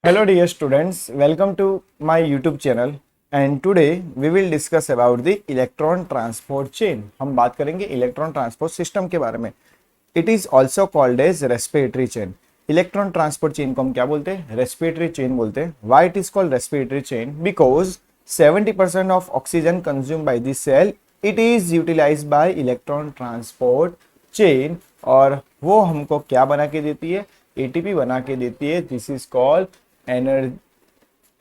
Hello dear students, welcome to my YouTube channel and today we will discuss about the electron transport chain. हम बात करेंगे electron transport system के बारे में. It is also called as respiratory chain. Electron transport chain को हम क्या बोलते हैं? रेस्पिरेटरी चेन बोलते हैं. Why it is called respiratory chain? Because 70% of oxygen consumed by the cell it is utilized by electron transport chain और वो हमको क्या बना के देती है? ATP बना के देती है. This is called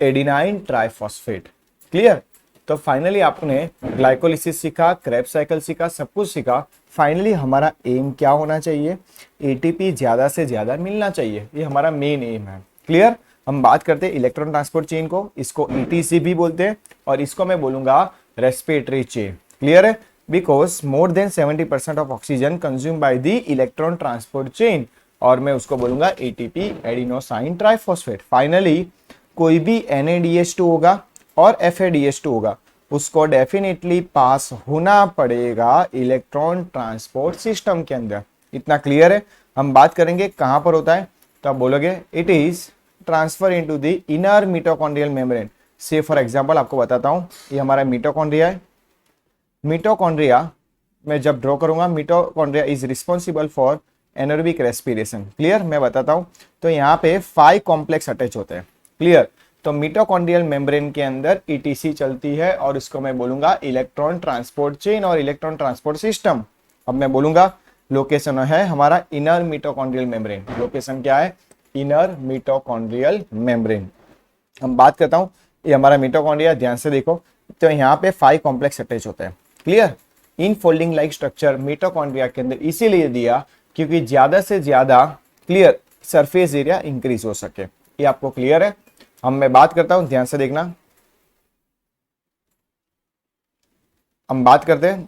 adenine triphosphate. Clear? तो फाइनली आपने ग्लाइकोलिसिस सीखा, क्रेब्स साइकिल सीखा, सब कुछ सीखा. फाइनली हमारा एम क्या होना चाहिए? एटीपी ज्यादा से ज्यादा मिलना चाहिए. ये हमारा मेन एम है. क्लियर? हम बात करते हैं इलेक्ट्रॉन ट्रांसपोर्ट चेन को. इसको ईटीसी भी बोलते हैं और इसको मैं बोलूंगा रेस्पिरेटरी चेन. क्लियर है? Because more than 70% of oxygen consume by the electron transport chain और मैं उसको बोलूंगा एटीपी एडिनोसाइन ट्राइफॉस्फेट. फाइनली कोई भी NADH2 होगा और FADH2 होगा उसको डेफिनेटली पास होना पड़ेगा इलेक्ट्रॉन ट्रांसपोर्ट सिस्टम के अंदर. इतना क्लियर है? हम बात करेंगे कहां पर होता है तो आप बोलोगे it is transfer into the inner mitochondrial membrane. Say for example आपको बताता हूं, ये हमारा मिटोकॉन्ड्रिया है. मिटोकॉन्ड्रिया मैं जब ड्रॉ करूंगा, mitochondria is responsible for anaerobic respiration. Clear? मैं बताता हूं. तो यहाँ पे 5 कॉम्प्लेक्स अटैच होते हैं. क्लियर? तो मिटोकॉन्ड्रियल मेम्ब्रेन के अंदर ईटीसी चलती है और इसको मैं बोलूंगा इलेक्ट्रॉन ट्रांसपोर्ट चेन और इलेक्ट्रॉन ट्रांसपोर्ट सिस्टम. अब मैं बोलूंगा लोकेशन है हमारा इनर मिटोकॉन्ड्रियल मेम्ब्रेन. लोकेशन क्या है? Inner mitochondrial membrane. हम बात करता हूं, ये हमारा मिटोकॉन्ड्रिया. ध्यान से देखो, तो यहाँ पे 5 कॉम्प्लेक्स अटैच होते हैं. Clear? In folding like structure mitochondria के अंदर इसीलिए दिया क्योंकि ज्यादा से ज्यादा क्लियर सरफेस एरिया इंक्रीज हो सके. ये आपको क्लियर है? मैं बात करता हूं, ध्यान से देखना. हम बात करते हैं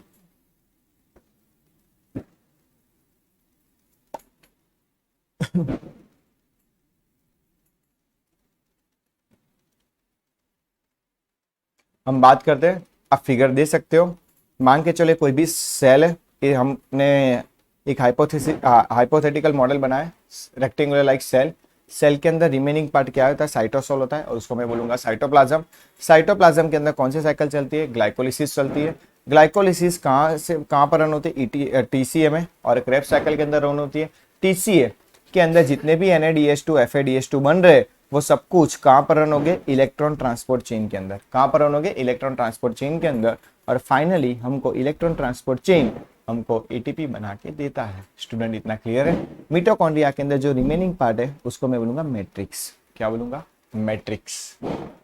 हम बात करते हैं. आप फिगर दे सकते हो. मान के चले कोई भी सेल है, ये हमने एक हाइपोथेटिकल मॉडल बनाया, रेक्टेंगुलर लाइक सेल. सेल के अंदर रिमेनिंग पार्ट क्या होता है? साइटोसोल होता है और उसको मैं बोलूंगा साइटोप्लाज्म. साइटोप्लाज्म के अंदर कौन सी साइकिल चलती है? ग्लाइकोलिसिस चलती है. ग्लाइकोलिसिस कहाँ पर रन होती है? टीसीए में. और क्रेब्स साइकिल के अंदर रन होती है टीसीए के अंदर. जितने भी NADH2 FADH2 बन रहे वो सब कुछ कहाँ पर रन होंगे? इलेक्ट्रॉन ट्रांसपोर्ट चेन के अंदर. कहाँ पर रन होंगे? इलेक्ट्रॉन ट्रांसपोर्ट चेन के अंदर. और फाइनली हमको इलेक्ट्रॉन ट्रांसपोर्ट चेन हमको एटीपी बना के देता है. स्टूडेंट इतना क्लियर है? मिटोकॉन्ड्रिया के अंदर जो रिमेनिंग पार्ट है उसको मैं बोलूंगा मैट्रिक्स. क्या बोलूंगा? मैट्रिक्स.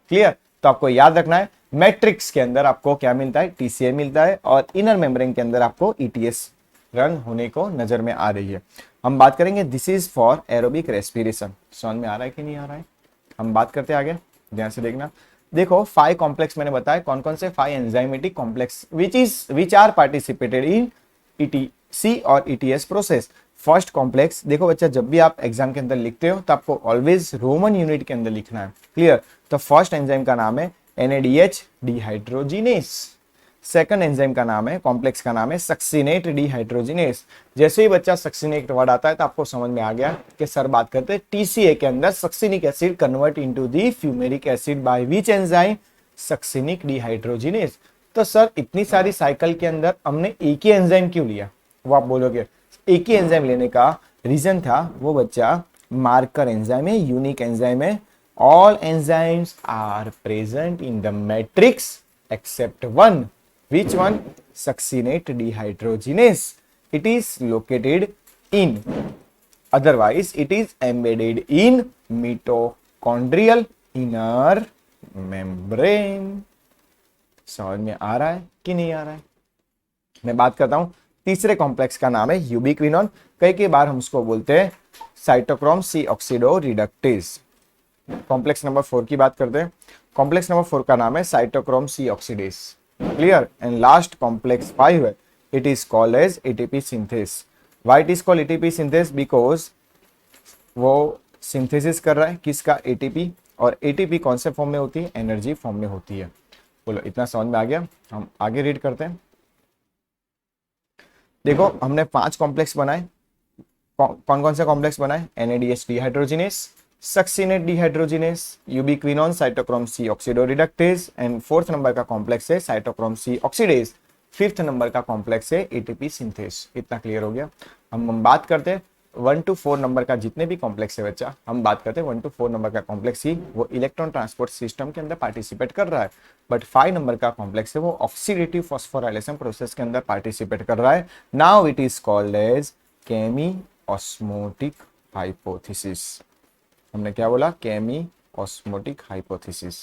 क्लियर? तो आपको याद रखना है मैट्रिक्स के अंदर आपको क्या मिलता है? टीसीए मिलता है और इनर मेम्ब्रेन के अंदर आपको ईटीएस रन होने को नजर में आ रही है. हम बात करेंगे this is for aerobic respiration. समझ में आ रहा है कि नहीं आ रहा है? हम बात करते हैं आगे. ध्यान से देखना. देखो 5 कॉम्प्लेक्स मैंने बताया. कौन कौन से? 5 enzymatic complex which are participated in ETC और ईटीएस प्रोसेस. फर्स्ट कॉम्प्लेक्स देखो बच्चा, जब भी आप एग्जाम के अंदर लिखते हो तो आपको ऑलवेज रोमन यूनिट के अंदर लिखना है. क्लियर? तो फर्स्ट एंजाइम का नाम है NADH डिहाइड्रोजिनेस. सेकंड एंजाइम का नाम है, कॉम्प्लेक्स का नाम है सक्सिनेट डिहाइड्रोजिनेस. जैसे ही बच्चा सक्सिनेट वर्ड आता है तो आपको समझ में आ गया कि सर बात करते हैं टीसीए के अंदर succinic acid convert into the fumaric acid by which enzyme? Succinic dehydrogenase. तो सर इतनी सारी साइकिल के अंदर हमने एक ही एंजाइम क्यों लिया? वो आप बोलोगे एक ही एंजाइम लेने का रीजन था वो बच्चा मार्कर एंजाइम है, यूनिक एंजाइम है. All enzymes are present in the matrix except one. Which one? Succinate dehydrogenase. It is located in, otherwise it is embedded in mitochondrial inner membrane. समझ में आ रहा है कि नहीं आ रहा है? मैं बात करता हूं तीसरे कॉम्प्लेक्स का नाम है यूबिक्विनोन. कई बार हम उसको बोलते हैं cytochrome C oxidoreductase. Complex number 4 की बात करते हैं. कॉम्प्लेक्स नंबर 4 का नाम है cytochrome C oxidase. Clear? And last complex 5 है, it is called as ATP synthase. Why it is called ATP synthase? Because वो सिंथेसिस कर रहा है किसका? एटीपी. और एटीपी कौन से फॉर्म में होती है? एनर्जी फॉर्म में होती है. बोलो इतना समझ में आ गया? हम आगे रीड करते हैं. देखो हमने 5 कॉम्प्लेक्स बनाए. कौन कौन से कॉम्प्लेक्स बनाए? NADH dehydrogenase, succinate dehydrogenase, ubiquinone cytochrome C oxidoreductase, and fourth number का कॉम्प्लेक्स है cytochrome C oxidase, fifth number का कॉम्प्लेक्स है एटीपी सिंथेस। इतना क्लियर हो गया। हम बात करते हैं 1 to 4 नंबर का जितने भी कॉम्प्लेक्स है बच्चा, हम बात करते हैं 1 to 4 नंबर का कॉम्प्लेक्स ही वो इलेक्ट्रॉन ट्रांसपोर्ट सिस्टम के अंदर पार्टिसिपेट कर रहा है, बट 5 नंबर का कॉम्प्लेक्स है वो ऑक्सीडेटिव फॉस्फोराइलेशन प्रोसेस के अंदर पार्टिसिपेट कर रहा है। Now it is called as chemiosmotic hypothesis. हमने क्या बोला? केमी ऑस्मोटिक हाइपोथेसिस।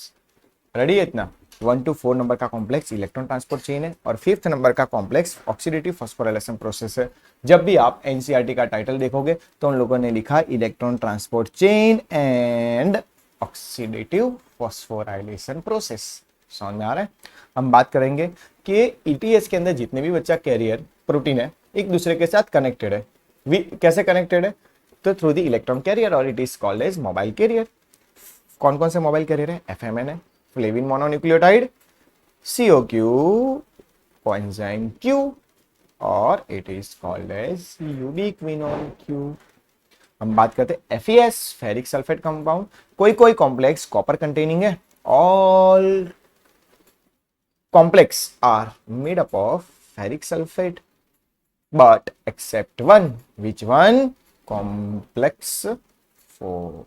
रेडी है इतना? 1 to 4 नंबर का कॉम्प्लेक्स इलेक्ट्रॉन ट्रांसपोर्ट चेन है और फिफ्थ नंबर का कॉम्प्लेक्स ऑक्सीडेटिव फॉस्फोराइलेशन प्रोसेस है। जब भी आप एनसीईआरटी का टाइटल देखोगे तो उन लोगों ने लिखा electron transport chain and oxidative phosphorylation process. समझ में आ रहा है? हम बात करेंगे कि ईटीएस के अंदर जितने भी बच्चा कैरियर प्रोटीन है एक दूसरे के साथ कनेक्टेड है। कैसे कनेक्टेड है? तो थ्रू द इलेक्ट्रॉन कैरियर और it is called as mobile carrier. कौन कौन से मोबाइल कैरियर है? एफएमएन है, flavin mononucleotide, COQ, coenzyme Q, और it is called as ubiquinone Q। हम बात करते हैं FeS, फेरिक सल्फेट कंपाउंड। कोई कोई कॉम्प्लेक्स कॉपर कंटेनिंग है। All complex are made up of ferric sulphate but except one. Which one? Complex 4।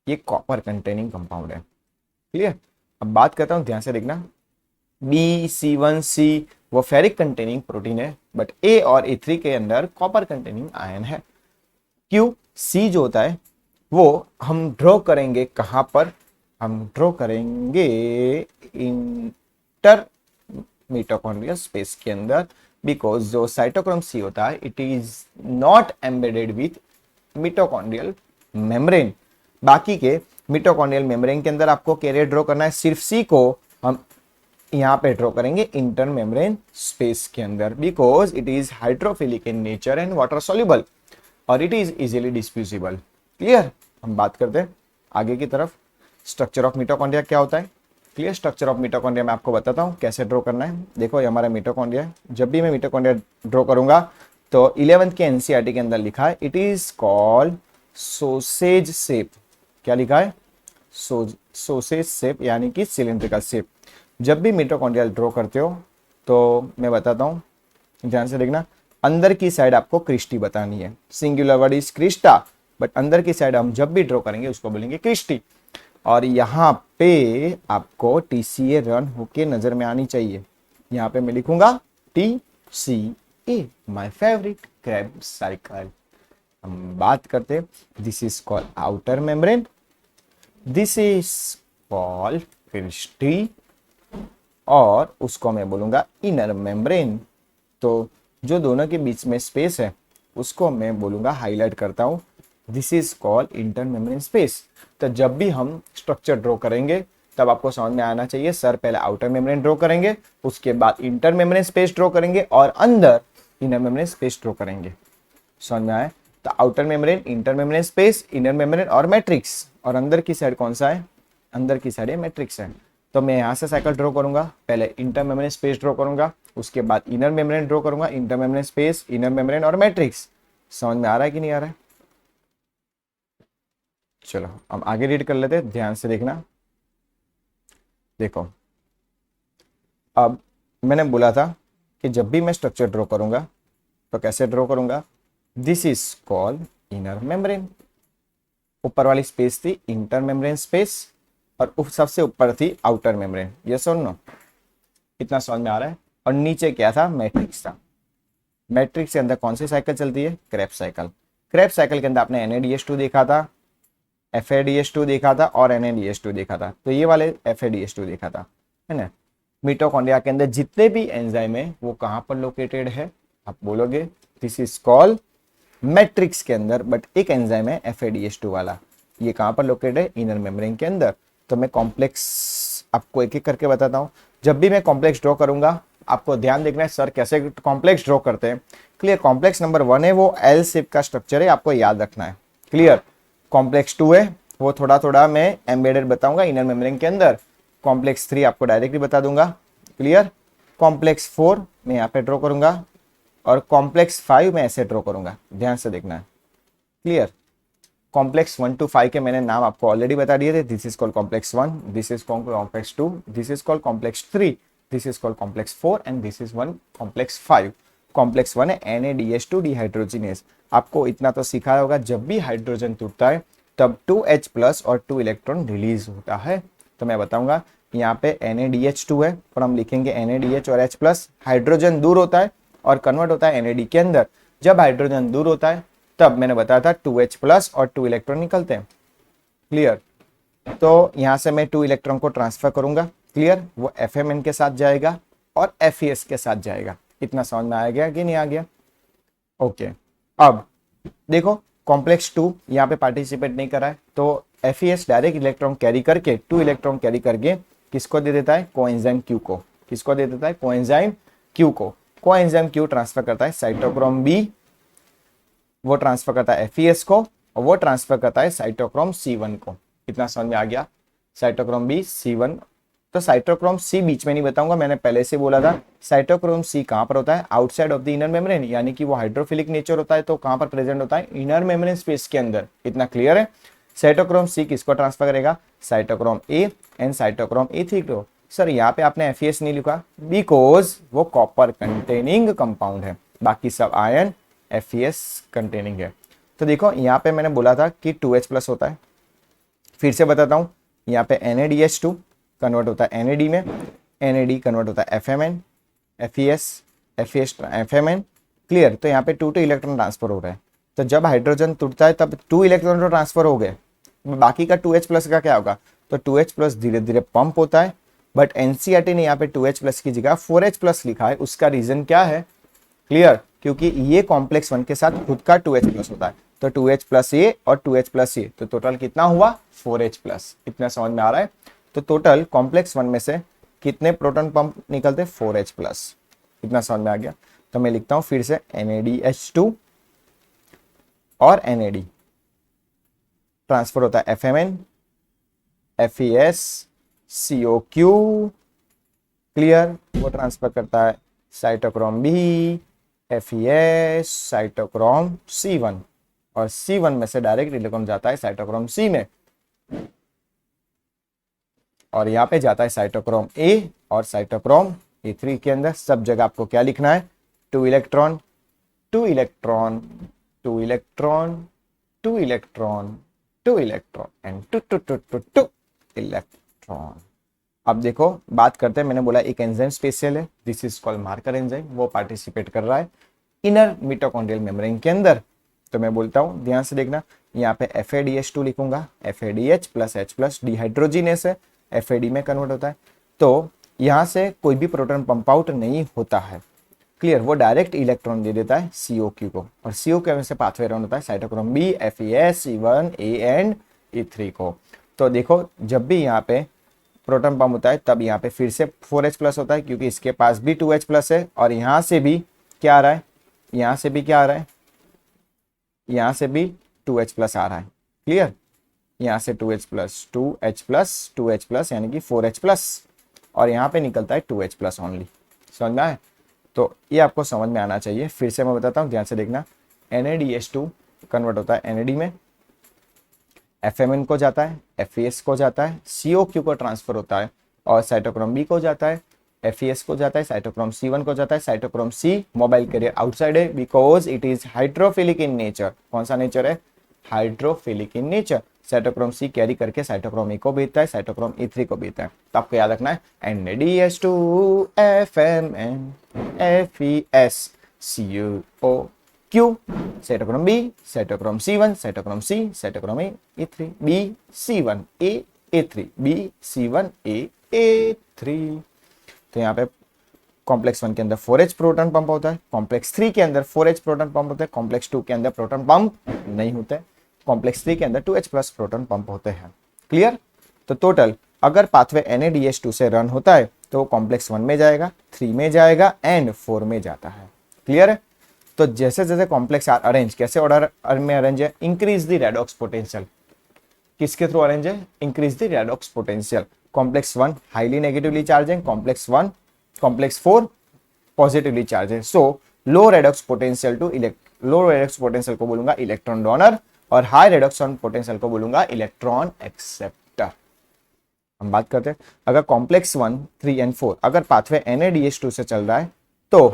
ये copper containing compound है। क्लियर? अब बात करता हूं, ध्यान से देखना। BC1C वो फेरिक कंटेनिंग प्रोटीन है, बट A और A3 के अंदर कॉपर कंटेनिंग आयन है। QC जो होता है वो हम ड्रॉ करेंगे कहां पर? हम ड्रॉ करेंगे इंटर मिटोकॉन्ड्रियल स्पेस के अंदर, बिकॉज जो साइटोक्रोम C होता है it is not embedded with mitochondrial membrane. बाकी के मिटोकॉन्ड्रियल मेम्ब्रेन के अंदर आपको कैरियर ड्रॉ करना है, सिर्फ C को हम यहां पे ड्रॉ करेंगे इंटर मेम्ब्रेन स्पेस के अंदर, because it is hydrophilic in nature and water soluble और इट इज इजीली डिस्फ्यूजिबल। क्लियर? हम बात करते हैं आगे की तरफ। स्ट्रक्चर ऑफ मिटोकॉन्ड्रिया क्या होता है? क्लियर? स्ट्रक्चर ऑफ मिटोकॉन्ड्रिया मैं आपको बताता हूं कैसे ड्रॉ करना है। देखो ये हमारा मिटोकॉन्ड्रिया है। जब भी मैं मिटोकॉन्ड्रिया ड्रॉ करूंगा तो 11th के एनसीईआरटी के अंदर लिखा है it is called sausage shape. क्या लिखा है? सोसेज शेप, यानी कि सिलेंड्रिकल शेप। जब भी मिटोकॉन्ड्रिया ड्रॉ करते हो तो मैं बताता हूं, ध्यान से देखना। अंदर की साइड आपको क्रिस्टी बतानी है। Singular word is Crysta, but अंदर की साइड हम जब भी ड्रॉ करेंगे उसको बोलेंगे क्रिस्टी। और यहाँ पे आपको TCA रन होके नजर में आनी चाहिए। यहाँ पे मैं लिखूंगा TCA, my favourite crab cycle. हम बात करते हैं, this is called outer membrane, this is called cristae, और उसको मैं बोलूंगा इनर मेम्ब्रेन। तो जो दोनों के बीच में स्पेस है उसको मैं बोलूंगा, हाईलाइट करता हूं, this is called inter membrane space. तो जब भी हम स्ट्रक्चर ड्रॉ करेंगे तब आपको समझ में आना चाहिए सर पहले आउटर मेम्ब्रेन ड्रॉ करेंगे, उसके बाद इंटर मेम्ब्रेन स्पेस ड्रॉ करेंगे और अंदर इनर मेम्ब्रेन स्पेस ड्रॉ करेंगे। समझ में आए? तो outer membrane, inter membrane space, inner membrane और मैट्रिक्स। और अंदर की साइड कौन सा है? अंदर की साइड मैट्रिक्स है। तो मैं यहाँ से साइकिल ड्रॉ करूंगा, पहले इंटर मेम्ब्रेन स्पेस ड्रॉ करूंगा, उसके बाद इनर मेम्ब्रेन ड्रॉ करूंगा, inter membrane space, inner membrane और मैट्रिक्स। समझ में आ रहा है कि नहीं आ रहा है? चलो हम आगे रीड कर लेते हैं, ध्यान से देखना। देखो अब मैंने बोला था कि जब भी मैं स्ट्रक्चर ड्रॉ करूंगा तो कैसे ड्रॉ करूंगा? This is called inner membrane. ऊपर वाली स्पेस थी इंटर मेम्ब्रेन स्पेस और सबसे ऊपर थी आउटर मेम्ब्रेन। यस और नो? इतना समझ में आ रहा है? और नीचे क्या था? मैट्रिक्स था। मैट्रिक्स के अंदर कौन सी साइकिल चलती है? Krebs cycle. क्रेब्स साइकिल के अंदर आपने NADH2 देखा था, FADH2 देखा था और NADH2 देखा था। तो ये वाले FADH2 देखा था, है ना? मिटोकॉन्ड्रिया के अंदर जितने भी एंजाइम है वो कहां पर लोकेटेड है? आप बोलोगे दिस इज कॉल्ड मैट्रिक्स के अंदर, बट एक एंजाइम है FADH2 वाला, ये कहां पर लोकेटेड है? इनर मेम्ब्रेन के अंदर। तो मैं कॉम्प्लेक्स आपको एक एक करके बताता हूं। जब भी मैं कॉम्प्लेक्स ड्रॉ करूंगा आपको ध्यान देखना है सर कैसे कॉम्प्लेक्स ड्रॉ करते हैं। क्लियर? कॉम्प्लेक्स नंबर 1 है वो L शेप का स्ट्रक्चर है, आपको याद रखना है। क्लियर? कॉम्प्लेक्स 2 है वो थोड़ा थोड़ा मैं एम्बेडेड बताऊंगा इनर मेम्ब्रेन के अंदर। कॉम्प्लेक्स 3 आपको डायरेक्टली बता दूंगा। क्लियर? कॉम्प्लेक्स 4 मैं यहाँ पे ड्रॉ करूंगा और कॉम्प्लेक्स 5 मैं ऐसे ड्रॉ करूंगा। ध्यान से देखना है। क्लियर? कॉम्प्लेक्स 1 to 5 के मैंने नाम आपको ऑलरेडी बता दिए थे। This is called complex 1, this is called complex 2, this is called complex 3, this is called complex 4 and this is one complex 5। Complex 1 है NaDH2 डिहाइड्रोजिनेस। आपको इतना तो सिखाया होगा, जब भी हाइड्रोजन टूटता है तब 2H प्लस और 2 इलेक्ट्रॉन रिलीज होता है। तो मैं बताऊंगा, यहाँ पे NaDH2 है और हम लिखेंगे NaDH और H प्लस। हाइड्रोजन दूर होता है और कन्वर्ट होता है NAD के अंदर। जब हाइड्रोजन दूर होता है तब मैंने बताया था 2H प्लस और 2 इलेक्ट्रॉन निकलते हैं। क्लियर? तो यहाँ से मैं 2 इलेक्ट्रॉन को ट्रांसफर करूंगा। क्लियर? वो FMN के साथ जाएगा और FES के साथ जाएगा। इतना समझ में आ गया कि नहीं आ गया? ओके, अब देखो कॉम्प्लेक्स 2 यहाँ पे पार्टिसिपेट नहीं करा है, तो FES डायरेक्ट इलेक्ट्रॉन कैरी करके 2 इलेक्ट्रॉन कैरी करके किसको दे देता है? कोएंजाइम Q को। किसको दे देता है? कोएंजाइम Q को। कोएंजाइम Q ट्रांसफर करता है साइटोक्रोम B, वो ट्रांसफर करता है FES को और वो ट्रांसफर करता है साइटोक्रोम C1 को। इतना समझ में आ गया? Cytochrome B C1। तो साइटोक्रोम C बीच में नहीं बताऊंगा, मैंने पहले से बोला था। साइटोक्रोम C कहां पर होता है? Outside of the inner membrane, यानी कि वो हाइड्रोफिलिक नेचर होता है, तो कहां पर प्रेजेंट होता है? इनर मेम्ब्रेन स्पेस के अंदर। इतना क्लियर है? साइटोक्रोम C किसको ट्रांसफर करेगा? Cytochrome A and cytochrome E3 को। सर यहाँ पे आपने FES नहीं लिखा, बिकॉज वो कॉपर कंटेनिंग कंपाउंड है, बाकी सब आयन FES कंटेनिंग है। तो देखो यहाँ पे मैंने बोला था कि 2H प्लस होता है। फिर से बताता हूँ, यहाँ पे NaDH2 कन्वर्ट होता है NAD में, NAD कन्वर्ट होता है FMN, FES, FES FMN। Clear? तो यहाँ पे 2 इलेक्ट्रॉन ट्रांसफर हो रहा है। तो जब हाइड्रोजन टूटता है तब 2 इलेक्ट्रॉन तो ट्रांसफर हो गए, बाकी का 2H प्लस का क्या होगा? तो 2H प्लस धीरे धीरे पंप होता है। बट NCERT ने यहाँ पे 2H प्लस की जगह 4H प्लस लिखा है। उसका रीजन क्या है? क्लियर? क्योंकि ये कॉम्प्लेक्स 1 के साथ खुद का 2H प्लस होता है, तो 2H प्लस ये और 2H प्लस ये, तो टोटल कितना हुआ? 4H plus. इतना समझ में आ रहा है? तो टोटल कॉम्प्लेक्स 1 में से कितने प्रोटॉन पंप निकलते? 4H plus. इतना समझ में आ गया? तो मैं लिखता हूं फिर से NaDH2 और NAD ट्रांसफर होता है FMN, FES, COQ। क्लियर? वो ट्रांसफर करता है cytochrome B, FES, cytochrome C1 और C1 में से डायरेक्ट इलेक्ट्रॉन जाता है साइटोक्रोम C में और यहाँ पे जाता है साइटोक्रोम A और साइटोक्रोम E3 के अंदर। सब जगह आपको क्या लिखना है? 2 electron, 2 electron, 2 electron, 2 electron, 2 electron and 2 2 2 2 2 electron. अब देखो बात करते हैं, मैंने बोला एक एंजाइम स्पेशल है, this is called marker enzyme, वो पार्टिसिपेट कर रहा है इनर मिटोकॉन्ड्रियल मेम्ब्रेन के अंदर। तो मैं बोलता हूँ, ध्यान से देखना, यहाँ पे FADH2 लिखूंगा, FADH plus H plus dehydrogenase है, FAD में कन्वर्ट होता है। तो यहाँ से कोई भी प्रोटॉन पंप आउट नहीं होता है। क्लियर? वो डायरेक्ट इलेक्ट्रॉन दे देता है COQ को और COQ में से पाथवे राउंड होता है cytochrome B, FES, C1, A and E3 को। तो देखो जब भी यहाँ पे प्रोटॉन पंप होता है तब यहाँ पे फिर से 4H प्लस होता है, क्योंकि इसके पास भी 2H प्लस है और यहाँ से भी क्या आ रहा है? यहाँ से भी क्या आ रहा है? यहाँ से भी 2H प्लस आ रहा है। क्लियर? यहाँ से 2H plus, 2H plus, 2H plus यानी कि 4H प्लस और यहाँ पे निकलता है 2H प्लस ओनली। समझ में आए? तो ये आपको समझ में आना चाहिए। फिर से मैं बताता हूँ, ध्यान से देखना। NaDH2 कन्वर्ट होता है NAD में, FMN को जाता है, FES को जाता है, COQ को ट्रांसफर होता है और साइटोक्रोम B को जाता है, FES को जाता है, साइटोक्रोम C1 को जाता है। Cytochrome C mobile carrier outside है because it is hydrophilic in nature. कौन सा नेचर है? Hydrophilic in nature. Cytochrome C carry करके साइटोक्रोम E को भेजता है, साइटोक्रोम E3 को भेजता है। तो आपको याद रखना है NaDH2 FMN FES COQ, cytochrome B, cytochrome C1, cytochrome C, cytochrome A E3 B C1 A A3 B C1 A A3। तो यहाँ पे कॉम्प्लेक्स 1 के अंदर 4H प्रोटॉन पंप होता है, कॉम्प्लेक्स 3 के अंदर 4H प्रोटॉन पंप होता है, कॉम्प्लेक्स 2 के अंदर प्रोटॉन पंप नहीं होते, कॉम्प्लेक्स 3 के अंदर 2H प्लस प्रोटॉन पंप होते हैं। क्लियर? तो टोटल अगर पाथवे NaDH2 से रन होता है तो कॉम्प्लेक्स 1 में जाएगा, 3 में जाएगा एंड 4 में जाता है। क्लियर है? तो जैसे जैसे कॉम्प्लेक्स अरेंज, कैसे ऑर्डर में अरेंज है? Increase the redox potential. किसके थ्रू अरेंज है? Increase the redox potential. Complex 1 highly negatively charge है, कॉम्प्लेक्स 4 पॉजिटिवली चार्ज है। So low redox potential to low redox potential को बोलूंगा इलेक्ट्रॉन डोनर और हाई रेडक्शन पोटेंशियल को बोलूंगा इलेक्ट्रॉन एक्सेप्टर। हम बात करते हैं अगर कॉम्प्लेक्स 1, 3 एंड 4 अगर पाथवे NaDH2 से चल रहा है तो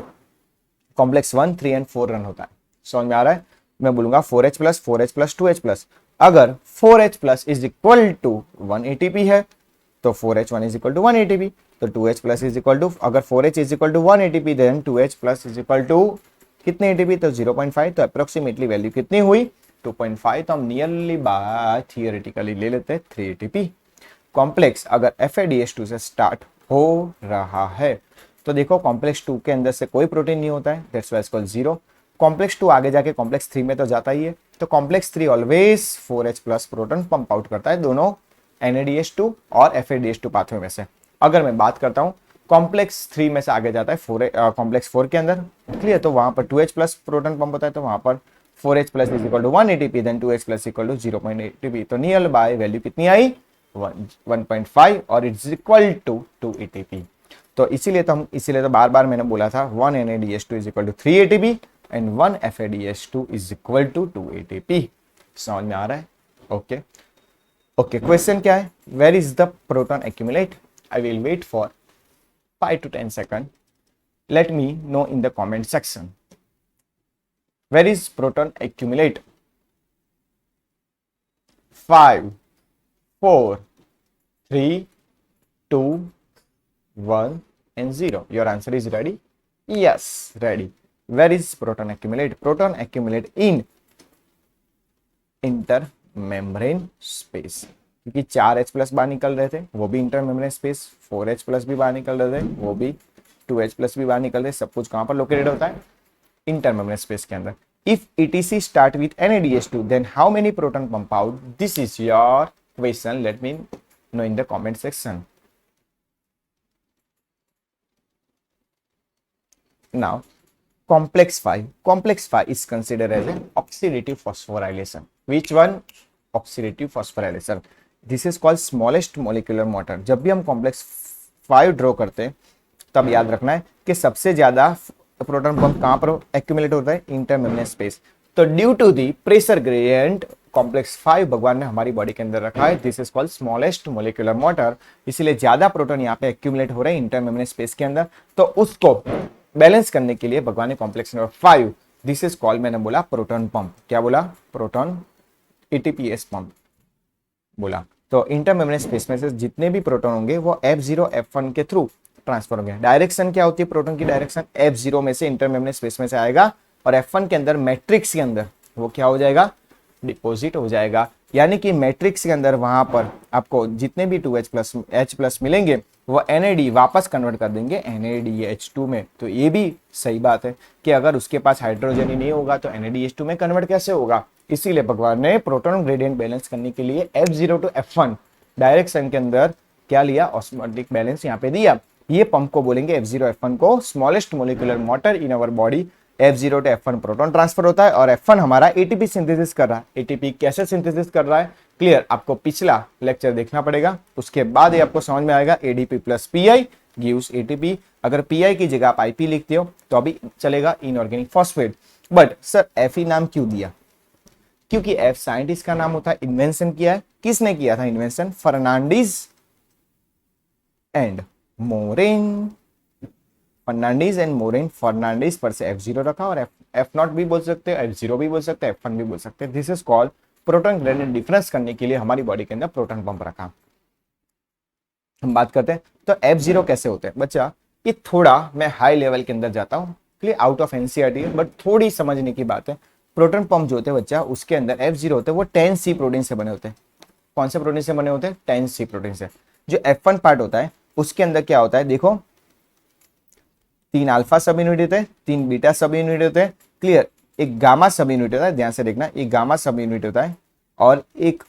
कॉम्प्लेक्स 1, 3 एंड 4 रन होता है। समझ में आ रहा है? मैं बोलूंगा 4H plus 4H plus 2H plus. अगर 4H plus is equal to 1 ATP है तो 4H1 is equal to 1 ATP, तो 2H plus is equal to, अगर 4H is equal to 1 ATP then 2H plus is equal to कितने ATP, तो 0.5। तो approximately value कितनी हुई 2.5। तो हम नियरली बाय थियोरेटिकली ले लेते हैं 3 ATP। कॉम्प्लेक्स अगर FADH2 से स्टार्ट हो रहा है तो देखो कॉम्प्लेक्स 2 के अंदर से कोई प्रोटीन नहीं होता है, that's why it's called 0। Complex 2 आगे जाके कॉम्प्लेक्स 3 में तो जाता ही है, तो complex 3 always 4H plus proton pump out करता है दोनों NaDH2 और FADH2 पाथवे में से। अगर मैं बात करता हूँ कॉम्प्लेक्स 3 में से आगे जाता है कॉम्प्लेक्स 4 के अंदर, क्लियर, तो वहां पर 2H प्लस प्रोटॉन पंप होता है, तो वहां पर 4H plus is equal to 1 ATP then 2H plus equal to 0.8 ATP। तो नियर बाय वैल्यू कितनी आई 1.5 और इट्स इक्वल टू 2 ATP। तो इसीलिए तो बार बार मैंने बोला था 1 NaDH2 is equal to 3 ATP and 1 FADH2 is equal to 2 ATP। समझ में आ रहा है? ओके ओके, क्वेश्चन क्या है? Where is the proton accumulate? I will wait for 5 to 10 second, let me know in the comment section. Where is proton accumulate? 5 4 3 2 1 and 0. Your answer is ready? Yes, ready. Where is proton accumulate? Proton accumulate in intermembrane space, क्योंकि 4H plus बाहर निकल रहे थे वो भी intermembrane space, 4H plus भी बाहर निकल रहे थे वो भी, 2H प्लस भी बाहर निकल रहे, सब कुछ कहां पर लोकेटेड होता है? इंटरमेम्ब्रेन स्पेस के अंदर। If ETC start with NaDH2 then how many proton pump out? This is your question. Let me know in the comment section. Now complex 5 is considered as an oxidative phosphorylation. Which one? Oxidative phosphorylation. This is called smallest molecular motor. जब भी हम complex 5 draw करते हैं तब याद रखना है कि सबसे ज्यादा प्रोटॉन पंप कहां पर एक्यूमुलेट होता है? Intermembrane space. तो due to the pressure gradient complex 5 भगवान ने हमारी बॉडी के अंदर रखा है, this is called smallest molecular motor. इसीलिए ज्यादा प्रोटॉन यहाँ पे एक्यूमुलेट हो रहे हैं इंटरमेम्ब्रेन स्पेस के अंदर, तो उसको बैलेंस करने के लिए भगवान ने complex number 5, this is called, मैंने बोला प्रोटॉन पंप। क्या बोला? प्रोटॉन ATPase पंप बोला। तो इंटरमेम्ब्रेन स्पेस में से जितने भी प्रोटॉन होंगे वो F0 F1 के थ्रू ट्रांसफर होंगे। डायरेक्शन क्या होती है प्रोटॉन की? डायरेक्शन F0 में से इंटरमेम्ब्रेन स्पेस में से आएगा और F1 के अंदर मैट्रिक्स के अंदर वो क्या हो जाएगा? डिपॉजिट हो जाएगा। यानी कि मैट्रिक्स के अंदर वहां पर आपको जितने भी 2H प्लस H प्लस मिलेंगे वो NAD वापस कन्वर्ट कर देंगे NaDH2 में। तो ये भी सही बात है कि अगर उसके पास हाइड्रोजन ही नहीं होगा तो NaDH2 में कन्वर्ट कैसे होगा? इसीलिए भगवान ने प्रोटॉन ग्रेडियंट बैलेंस करने के लिए F0 to F1 डायरेक्शन के अंदर क्या लिया? ऑस्मोटिक बैलेंस यहाँ पे दिया। ये पंप को बोलेंगे F0 F1 को smallest molecular motor in our body. F0 to F1 proton transfer होता है और F1 हमारा ATP सिंथेसिस कर रहा है। ATP कैसे सिंथेसिस कर रहा है? क्लियर, आपको पिछला लेक्चर देखना पड़ेगा, उसके बाद ये आपको समझ में आएगा। ADP plus PI gives ATP। अगर PI की जगह आप IP लिखते हो तो अभी चलेगा inorganic phosphate. But sir Fe नाम क्यों दिया? क्योंकि F साइंटिस्ट का नाम होता है, इन्वेंशन किया है। किसने किया था invention? Fernandez and Moran. Fernandez and Moran, Fernandez पर से F0 रखा और F0 भी बोल सकते हैं, F0 भी बोल सकते हैं, F1 भी बोल सकते हैं। This is called proton gradient difference करने के लिए हमारी बॉडी के अंदर प्रोटॉन पंप रखा। हम बात करते हैं तो F0 कैसे होते हैं बच्चा? ये थोड़ा मैं हाई लेवल के अंदर जाता हूँ, क्लियर, आउट ऑफ NCERT है, बट थोड़ी समझने की बात है। प्रोटॉन पंप जो होते हैं बच्चा उसके अंदर F0 होते हैं वो 10C प्रोटीन से बने होते हैं। कौन से प्रोटीन से बने होते हैं? 10C प्रोटीन से। जो F1 पार्ट होता है उसके अंदर क्या होता है? देखो 3 अल्फा सब यूनिट होते हैं, 3 बीटा सब यूनिट होते हैं, क्लियर, एक गामा सब यूनिट होता है, ध्यान से देखना, एक गामा सब यूनिट होता है और एक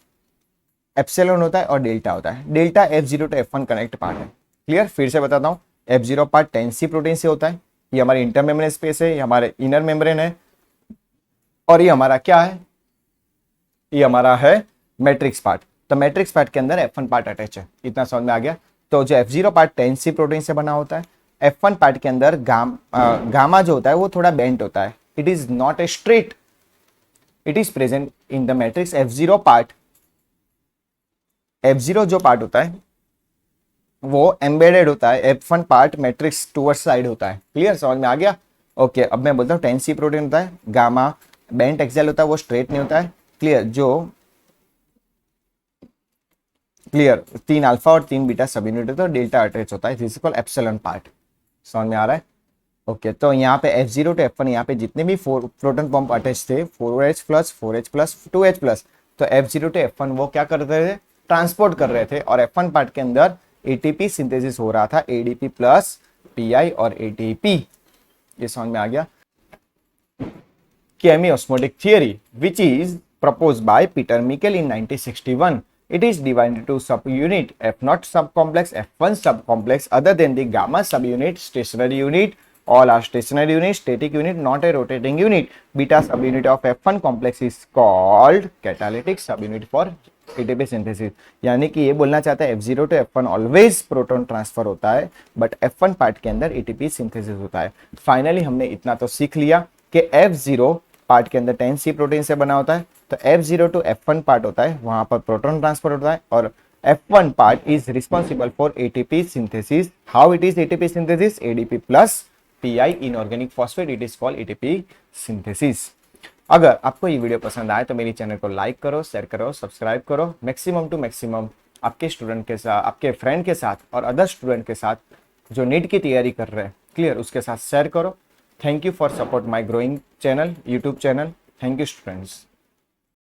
एप्सिलॉन होता है और डेल्टा होता है। Delta F0 to F1 connect part है। क्लियर, फिर से बताता हूँ, F0 पार्ट 10C प्रोटीन से होता है, ये हमारे इंटरमेम्ब्रेन स्पेस है, ये हमारे इनर मेम्ब्रेन है और ये हमारा क्या है? ये हमारा है मैट्रिक्स पार्ट। तो मैट्रिक्स पार्ट के अंदर F1 पार्ट अटैच है। इतना समझ में आ गया? तो जो F0 पार्ट 10C प्रोटीन से बना होता है, F1 पार्ट के अंदर गामा जो होता है वो थोड़ा बेंट होता है। It is not a straight, it is present in the matrix F0 part. F0 जो पार्ट होता है वो एम्बेडेड होता है, F1 part matrix towards side होता है। क्लियर, समझ में आ गया? ओके, अब मैं बोलता हूँ 10C प्रोटीन होता है, गामा बेंट एक्सेल होता है, वो स्ट्रेट नहीं होता है। क्लियर, जो क्लियर 3 अल्फा और 3 बीटा सब यूनिट होता है, डेल्टा अटैच होता है, this is called epsilon part. समझ में आ रहा है? ओके, तो यहाँ पे F0 टू F1 यहाँ पे जितने भी प्रोटॉन पंप अटैच थे 4H plus 4H plus 2H plus, तो F0 टू F1 वो क्या कर रहे थे, ट्रांसपोर्ट कर रहे थे। और F1 पार्ट के अंदर ATP सिंथेसिस हो रहा था, ADP प्लस PI और ATP। ये समझ में आ गया? Chemiosmotic theory, which is proposed by Peter Michael in 1961. It is divided into subunit F0 subcomplex, F1 subcomplex, other than the gamma subunit, stationary unit, all are stationary unit, static unit, not a rotating unit. Beta subunit of F1 complex is called catalytic subunit for ATP synthesis. यानी कि ये बोलना चाहता है F0 to F1 always proton transfer होता है, but F1 part के अंदर ATP सिंथेसिस होता है। फाइनली हमने इतना तो सीख लिया कि F0 पार्ट के अंदर 10C प्रोटीन से बना होता है, तो F0 टू F1 पार्ट होता है, वहां पर प्रोटॉन ट्रांसफर होता है, और F1 part is responsible for ATP synthesis. How it is ATP synthesis? ADP plus PI inorganic phosphate, it is called ATP synthesis. अगर आपको ये वीडियो पसंद आए तो मेरी चैनल को लाइक करो, शेयर करो, सब्सक्राइब करो, मैक्सिमम टू मैक्सिमम आपके स्टूडेंट के साथ, आपके फ्रेंड के साथ और अदर स्टूडेंट के साथ जो नीट की तैयारी कर रहे हैं, क्लियर, उसके साथ शेयर करो। Thank you for support my growing channel, YouTube channel. Thank you, students.